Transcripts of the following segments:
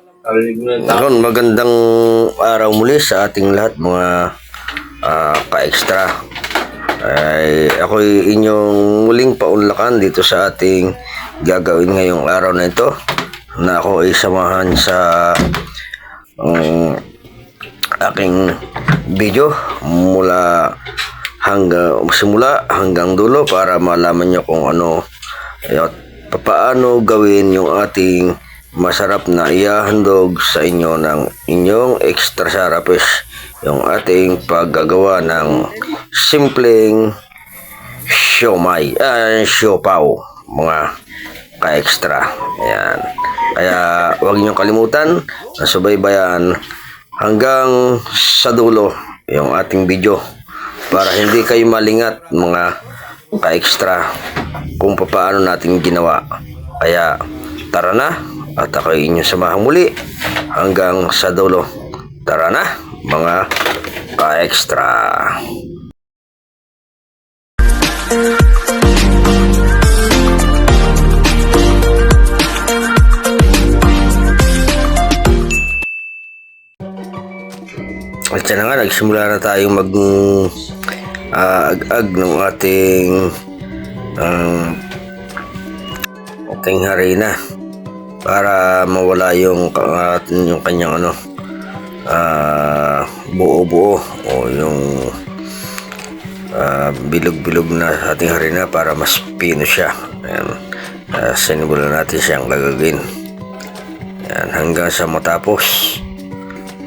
Ngayon, magandang araw muli sa ating lahat mga ka-extra. Ako'y inyong muling paunlakan dito sa ating gagawin ngayong araw na ito, na ako ay samahan sa aking video simula hanggang dulo para malaman nyo kung ano at paano gawin yung ating masarap na ihahandog sa inyo ng inyong extra sarapes, yung ating paggagawa ng simpleng siopaw mga ka-extra. Ayan. Kaya huwag nyo kalimutan na subaybayan hanggang sa dulo yung ating video para hindi kayo malingat mga ka-extra kung paano natin ginawa. Kaya tara na, at ako inyong samahang muli hanggang sa dulo. Tara na mga ka-extra. At siya na nga, nagsimula na tayong ag-ag ng ating harina para mawala yung kanyang buo-buo o yung bilog-bilog na ating harina para mas pino siya. Ayan. Sinimulan natin siyang gagawin. Ayan, hanggang sa matapos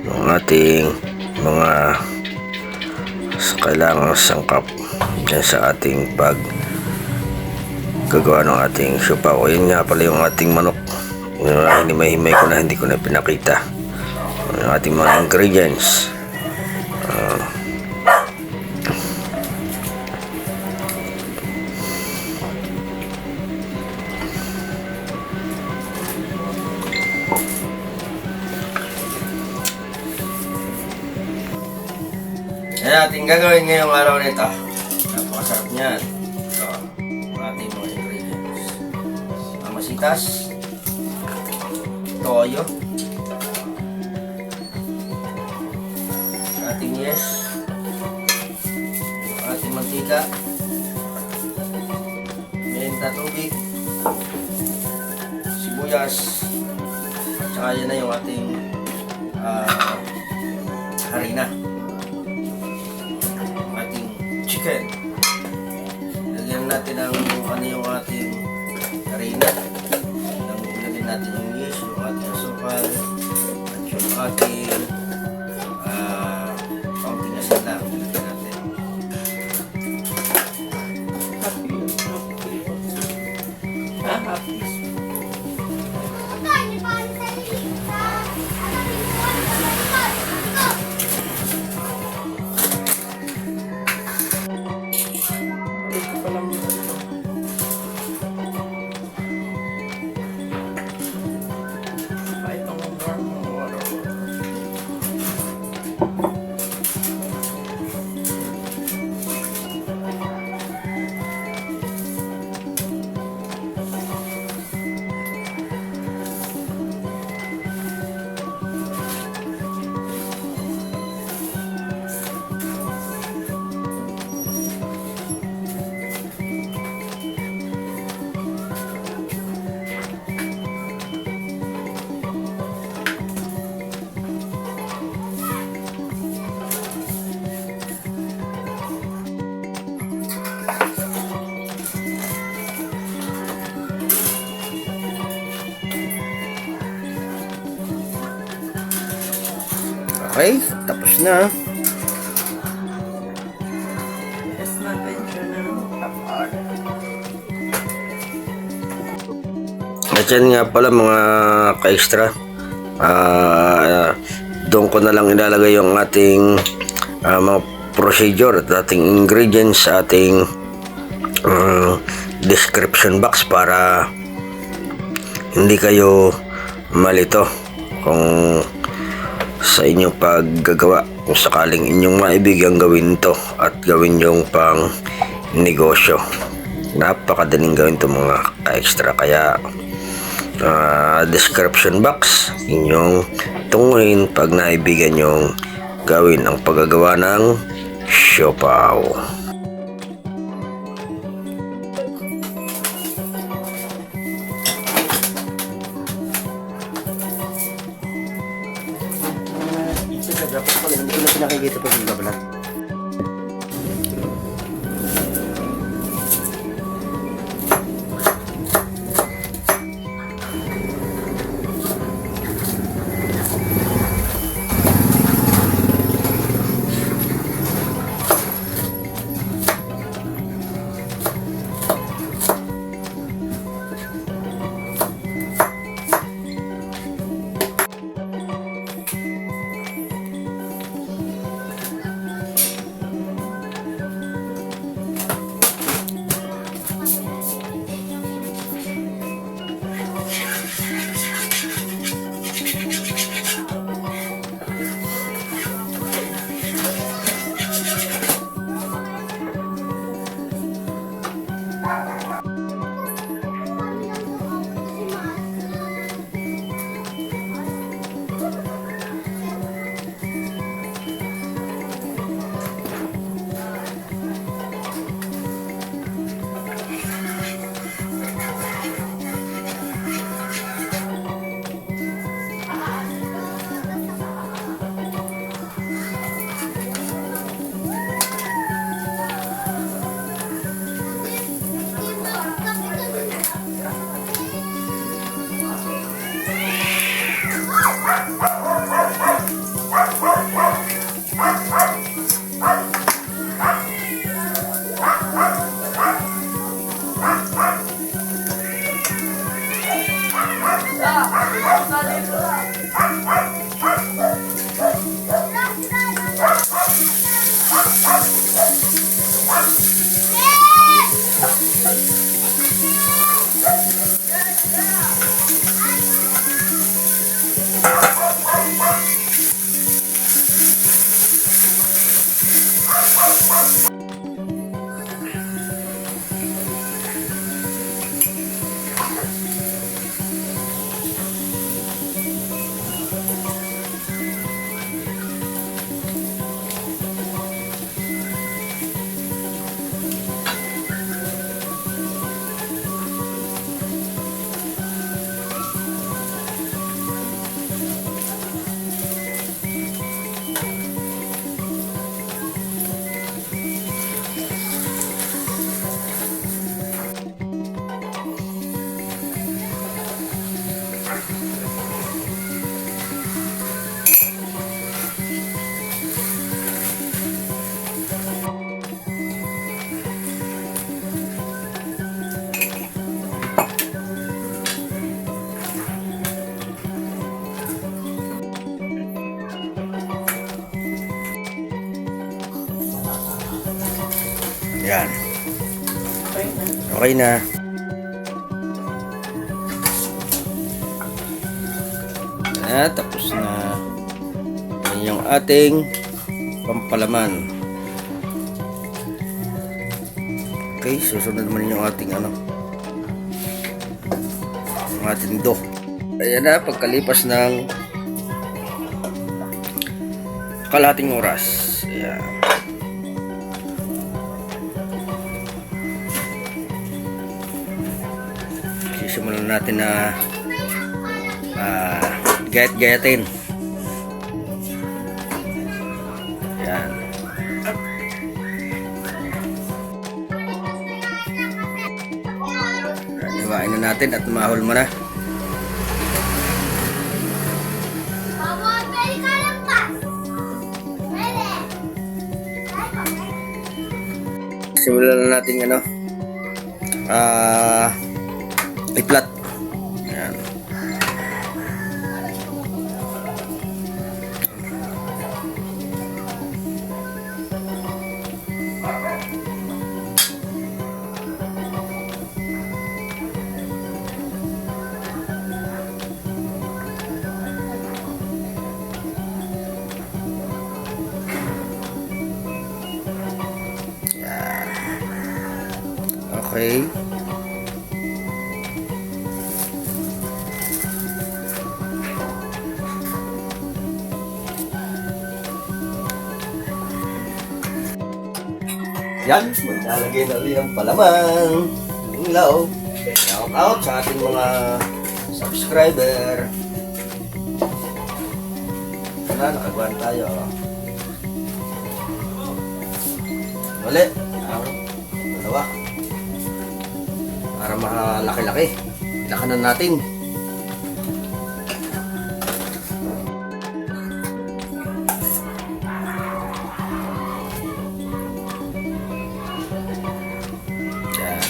yung ating mga kailangang sangkap dyan sa ating gagawa ng ating siopaw. Yun nga pala yung ating manok. Hinimay-himay ko na, hindi ko na pinakita yung ating mga ingredients. Yan ating gagawin ngayong araw nito. Napakasarap niyan. Ito, ang ating mga ingredients: amasitas, toyo, ating yes, ating mantika, menta, tubig, sibuyas, at saka yan na yung ating harina, ating chicken. Lagyan natin ang yung ating harina. Lagyan natin yung yeast, yung ating asukal, at yung ating kaunting asin lang. Lagyan natin. Happy. Okay, tapos na. At yan nga pala mga ka-extra, doon ko na lang ilalagay yung ating mga procedure at ating ingredients sa ating description box para hindi kayo malito kung sa inyong paggagawa, kung sakaling inyong maibigang gawin to at gawin yung pang negosyo. Napakadaling gawin to mga ka-extra. Kaya description box. Inyong tunguhin pag naibigan nyong gawin ang paggagawa ng siopaw. Dapat pala, hindi ko na pinakikita pag nagbabalat. Yan. Okay na. Tapos na. Yan yung ating pampalaman. Okay, susunod naman yung ating yung ating dough. Ayan na, pagkalipas ng kalahating oras. Ayan. Simulan natin na gayat-gayatin. Yan. Iwain na natin at mahol mo na. Simulan na natin i-flat. Ayan. Okay. Yan, maglalagay na rin ang palaman. Ilaw. Shout out sa ating mga subscriber. Wala, nakagawan tayo. Muli. Dalawa. Para malaki-laki. Lakanan natin. Yan.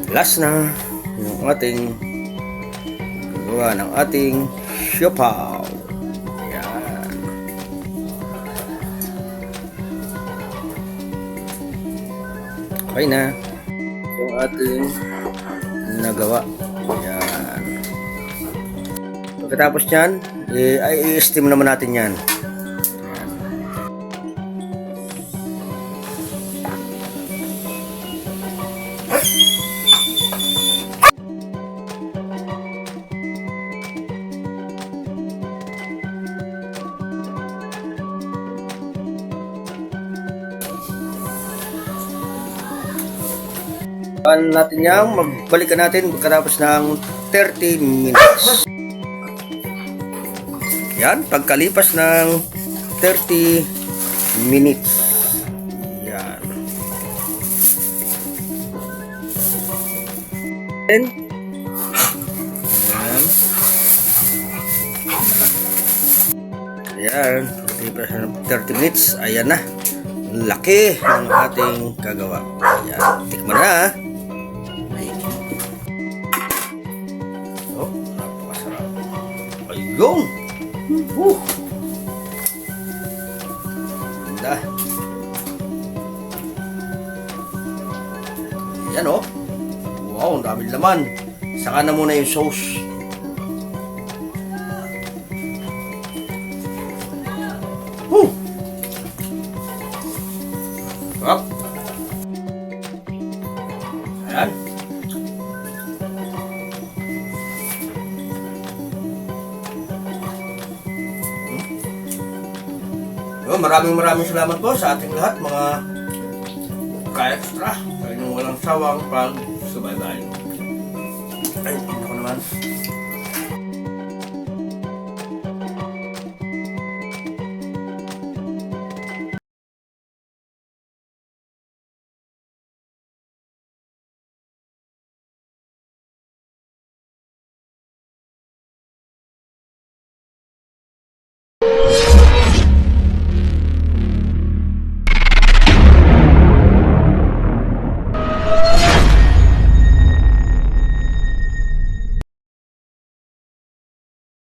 Last na yung ating gawa ng ating siopaw. Yan. Okay na yung ating nagawa. Yan. Pagkatapos nyan, ay i-steam naman natin yan. Ano natin yan, magbalikan natin pagkatapos ng 30 minutes. Yan, pagkalipas ng 30 minutes. Yan. Yan. Ayan, pagkalipas ng 30 minutes, ayan na. Laki ng ating kagawa. Ayan, tikman na. Oh, napakasarap. Ayun! Ganda. Ayan oh. Wow, ang daming laman. Saka na muna yung sauce. Up. Ayan. Maraming salamat po sa ating lahat mga ka-extra sa inyong walang sawang pag-subaybay. Ay, ako naman.